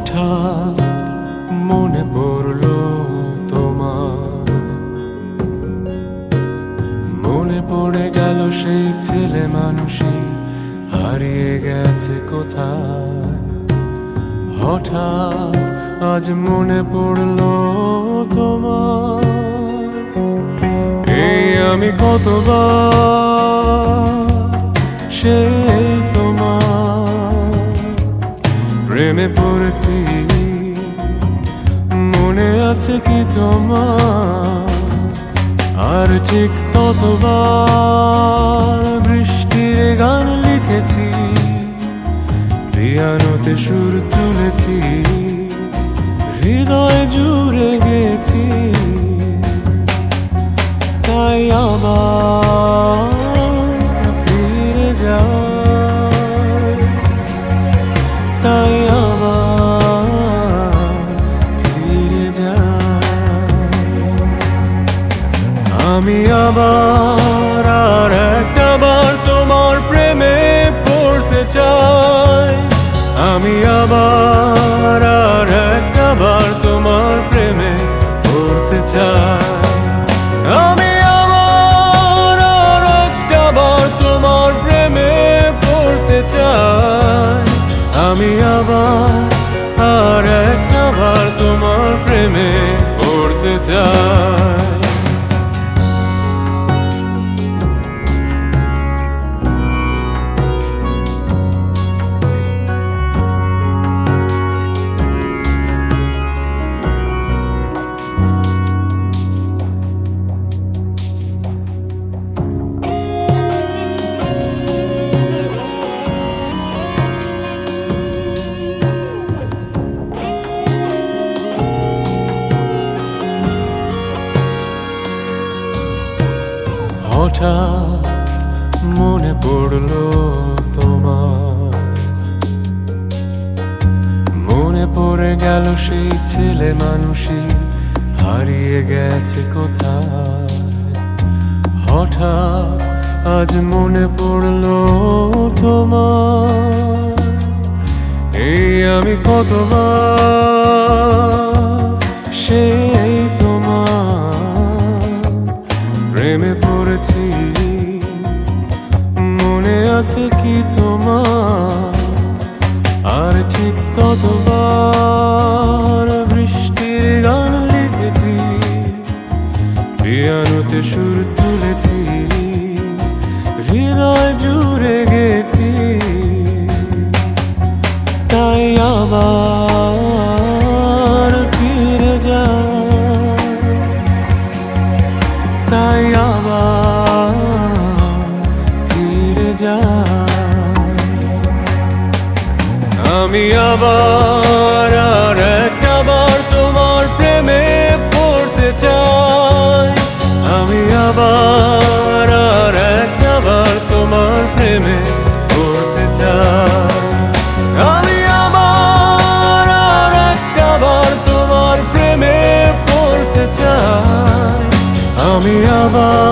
হঠাৎ মনে পড়লো তোমার, মনে পড়ে গেল সেই ছেলে মানুষই হারিয়ে গেছে কোথায়। হঠাৎ আজ মনে পড়লো তোমার, এই আমি কতবার সেই তোমার প্রেমে পড়েছি, মনে আছে কি তোমার? আর ঠিক ততবার বৃষ্টির গান লিখেছি, পিয়ানোতে সুর তুলেছি, হৃদয় জুড়ে গেছি। তাই আবার ফিরে যাই, তাই আবার ফিরে যাই। আমি আবার আর একটাবার তোমার প্রেমে পড়তে চাই। আমি আবার আর একটাবার তোমার প্রেমে পড়তে চাই। আমি আবার আর একটাবার তোমার প্রেমে পড়তে চাই। আমি আবার আর একটাবার তোমার প্রেমে পড়তে চাই। হঠাৎ মনে পড়লো তোমার, মনে পড়ে গেল সেই ছেলে মানুষই হারিয়ে গেছে কোথায়। হঠাৎ আজ মনে পড়লো তোমার, এই আমি কতবার সেই তোমার প্রেমে পড়েছি, মনে আছে কি তোমার? আর ঠিক ততবার বৃষ্টির গান লিখেছি, পিয়ানোতে সুর তুলেছি, হৃদয় জুড়ে গেছি। তাই আবার ফিরে যাই, তাই আবার ফিরে যাই। আমি আবার আর একটাবার তোমার প্রেমে পড়তে চাই। আমি আবার আর একটাবার তোমার প্রেমে পড়তে চাই। আমি আবার আর একটাবার তোমার প্রেমে পড়তে চাই। আমি আবার